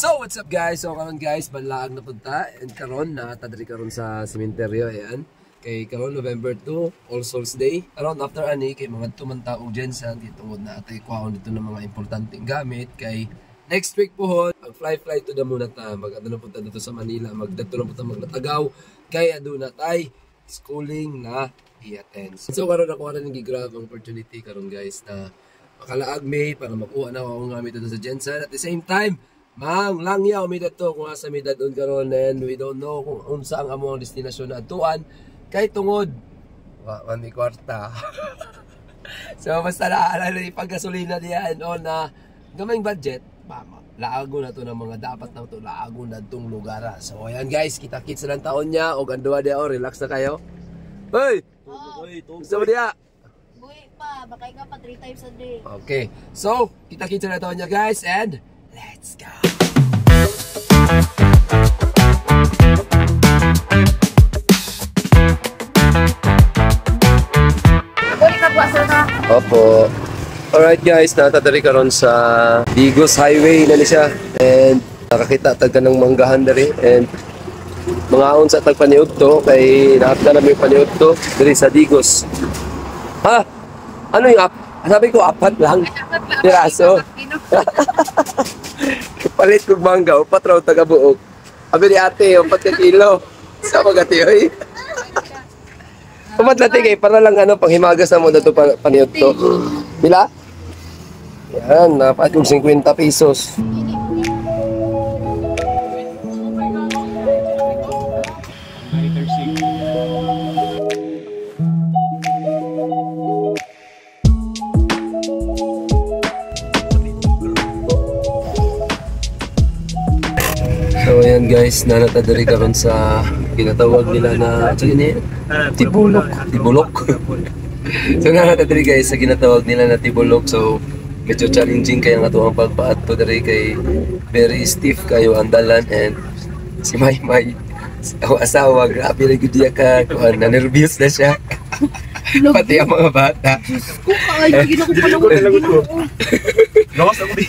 So, what's up guys? So, karon guys, banlaag na punta. And karon na tadri karon sa sementeryo. Ayan. Kay karon November 2, All Souls Day. Around after ani, kay mga tumantaong dyan sa tungod na atay kwaon dito ng mga importanteng gamit. Kay next week po, ang fly to the muna ta. Mag-ano na punta dito sa Manila. Magdato na punta maglatagaw. Kaya doon na tay schooling na i-attend. So, karon ako rin nag-grab ang opportunity karon guys na makalaag May para makuha na akong gamit dito sa Jensen. At the same time, mang langyaw mi dato kung asa mi dadon karon, and we don't know kung unsa ang among destinasyon na atuan kay tungod wa ni kwarta. So basta naalala ni paggasolina diyan on na gamay budget, laago na to ng mga dapat na to, laago na tong lugar. So ayan guys, kita-kits lang taon niya og anduwa dia, relax na kayo. Hoy! Gusto mo dia? Buhi pa, bakay ka pa 3 times a day. Okay. So, kita-kits lang taon niya guys, and let's go! Opo. Alright guys, natadari karon sa Digos Highway na siya, and nakakita tagka ng manggahan dari, and mga on sa tagpaniog to kay naapta na may paniog to dari sa Digos. Ha? Ano yung sabi ko apat lang piraso. Palit kong mangga, 4 raw taga-buok. Abi ni ate, 4 ka kilo. Sa magati, oy. 4 lati kay para lang ano, panghimagas na mo dato paniyot to. Bila? Yan, napat yung 50 pesos. So ayan guys, nanatadari karon sa ginatawag nila na Tibulok. So nanatadari guys sa ginatawag nila na Tibulok. So medyo challenging kaya nga ang pagpaadto dari kay very stiff kayo ang dalan, and si Maymay ang asawa grabe ra gyud dia ka kuan, na nervous na siya. Pati ang mga bata.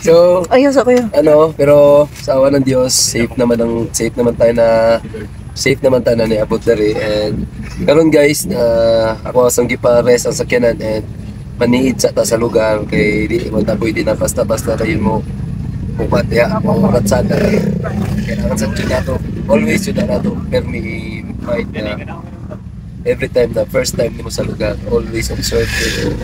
So, ayos ako yun. Ano, pero sa awa ng Diyos, safe naman tayo na niabot dari. And karon guys, ako asang gipares ang sakyanan and maniid sa ta sa lugar kay di man ta pwede na basta-basta tayo mo upat ya o ratsada. Kailangan sa nato, always yun nato, permi fight na every time na first time mo sa lugar, always observe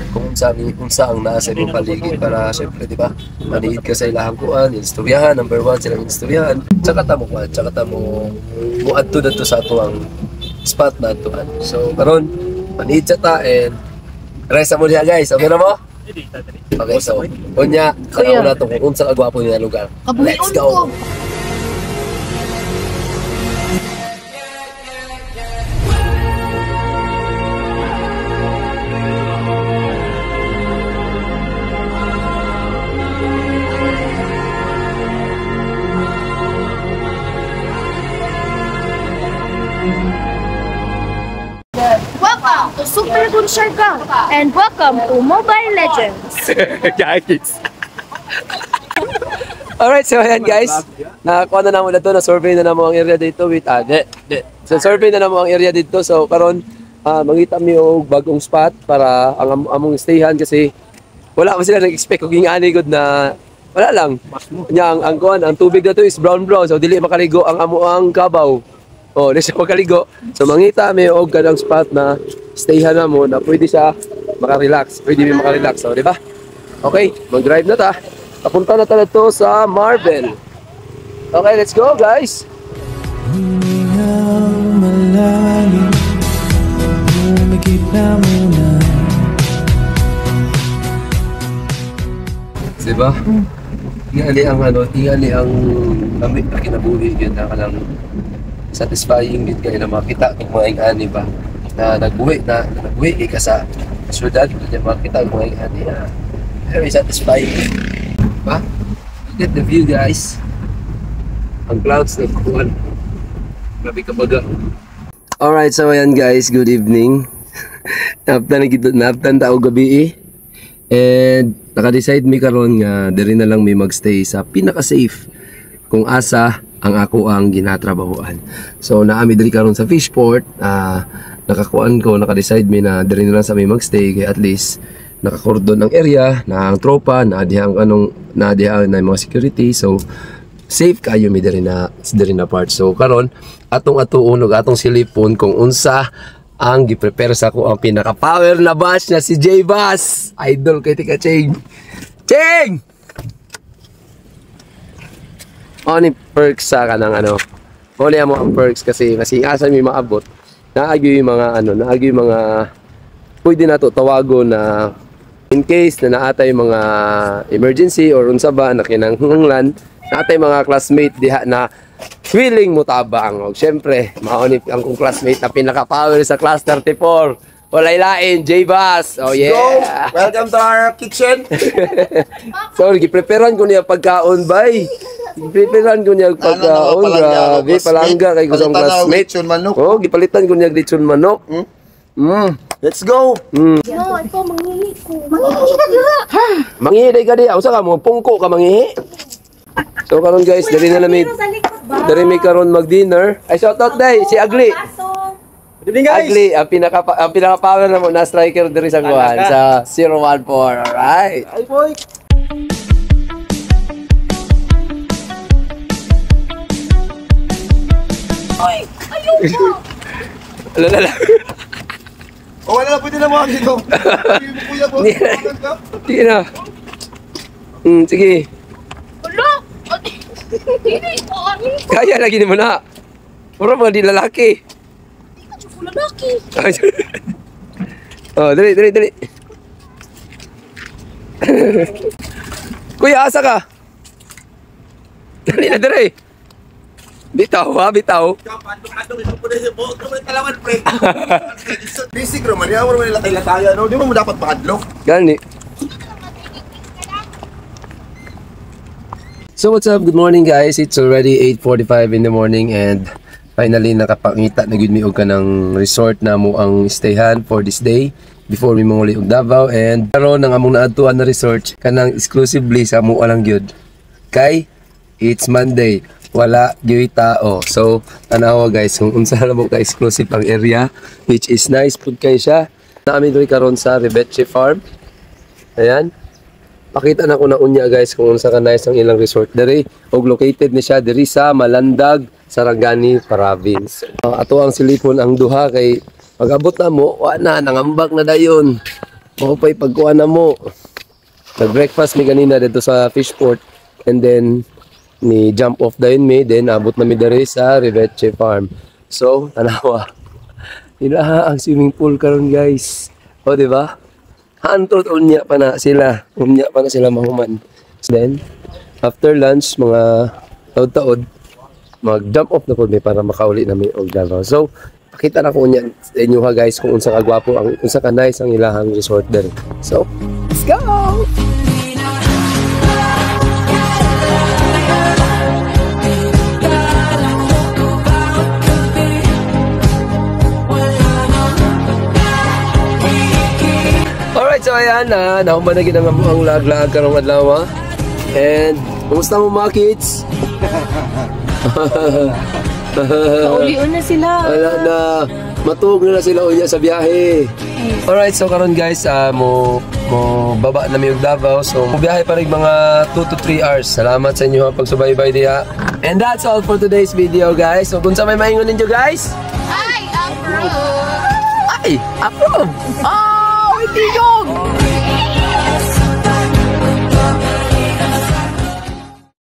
kung unsa ang nasa imong paligid para syempre di ba maniid ka sa ilahang kuan, istoryahan, number 1 silang istoryahan, tsaka ta mo muadto dito sa ato ang spot na atuan. So karon maniid sa ta and resa mo diha guys, okay na mo? Okay, so unya kaya na to kung unsa kagwapo niya lugar. Let's go. Welcome to Super Gunshirka and welcome to Mobile Legends. Guys. Alright, so ayan guys. Nakakuha na naman na to, na-survey na naman ang area dito with So survey na naman ang area dito. So karon mangita mi og bagong spot para ang among stayhan kasi wala pa sila nag-expect og ingani gud na wala lang. Nya ang kuan, ang tubig dito is brown. So dili makaligo ang amuang kabaw. Oh, di siya makaligo. So mangita mi og kadang spot na stayhan na mo na pwede siya makarelax. Pwede mi makarelax, so di ba? Okay, mag-drive na ta. Papunta na tayo to sa Marvel. Okay, let's go guys. Diba? Tingali ang gamit na kinabuhi yun na kalang satisfying din kayo na makita kung mga ingani ba na nagbuhi kay ka sa syudad, kaya makita kung mga ingani very satisfying ba? Look at the view guys, ang clouds na kuwan, grabe kabaga. Alright, so ayan guys, good evening. Naptan tao gabi and naka-decide mi karon nga diri na lang may magstay sa pinaka-safe kung asa ang ako ang ginatrabahoan. So naami diri karon sa Fishport, nakakuan ko, naka-decide mi na diri na lang sa may magstay kay at least nakakordon ang area, na ang tropa, na mga security. So safe kayo mi diri na part. So karon atong atuunog atong silipon kung unsa ang gi-prepare sa ko ang pinaka-power na batch na si J Bass. Idol kay tika Cheng. Cheng! Ni perks sa kanang Muli mo ang perks kasi masingasan mi maabot. Naagi yung mga pwede na to tawagon na in case na naatay mga emergency or unsa ba na kinahanglan, naatay mga classmate diha na willing mo tabang. Og syempre, mauni ang kong classmate na pinaka-power sa class 34. Walay lain, J Bass. Oh yeah. Go. Welcome to our kitchen. So, gipreparean ko niya pagkaon, bay. Gipreparean ko niya pagkaon. Grabe, palangga kay gustong classmate. Oh, gipalitan ko niya lechon manok. Let's go. No, ito manghihi ko. Manghihi ka di. Usa ka mo pungko ka manghihi. So karon guys, diri na lamig. Diri mi karon mag-dinner. Ay shout out day si Agli. Agli, ang pinaka-power na mo na striker diri sa kuhan sa 014. Alright. Ay boy. Ay, ayoko. Lala. Oh, wala na pwede na mga dito. Kuya po. Sige na. Sige. Wala. Hindi ko ani. Kaya lagi mo na. Puro mga di lalaki. Lalaki. Oh, dali. Kuya, asa ka? Dali na, dali. Bitaw. Basic roman, yaw naman latay-lataya, no? Di mo dapat pakadlok. Gani. So what's up? Good morning guys. It's already 8:45 in the morning and finally nakapangita na gud mi og kanang resort na mo ang stayhan for this day before mi manguli og Davao. And karon ang among naadtuan na resort kanang exclusively sa amo lang gyud. Kay it's Monday, wala gyud tao. So tanawa guys kung unsa na mo ka exclusive ang area, which is nice pud kay siya. Naami diri karon sa Reveche Farm. Ayan. Pakita na ko na unya guys kung unsa ka nice ang ilang resort diri, og located ni siya diri sa Malandag, Sarangani Province. Ato ang silipon ang duha kay pag-abot na mo, wa na nangambak na dayon. Mao pay pagkuha na mo. Nag-breakfast mi ganina dito sa Fishport and then ni jump off dayon mi, then abot na mi diri sa Reveche Farm. So, tanawa. Ila ang swimming pool karon guys. O di ba? Hantot unya pa na sila mahuman. Then after lunch mga taod-taod mag-jump off na po may para makauli na may og Davao. So pakita na ko unya sa inyo ha guys kung unsa ka gwapo ang unsa ka nice ang ilahang resort there. So let's go. So ayan na, nahuman na ginang ang lag-lag karong adlaw. And kumusta mo mga kids? Paulion na sila. Wala na, matug na sila unya sa biyahe. Alright, so karon guys, mo baba na mi og Davao. So biyahe pa rig mga 2 to 3 hours. Salamat sa inyo pagsubaybay diha. And that's all for today's video guys. So kung sa may maingon ninyo guys, Ay, approve. ay, approve. Tigong!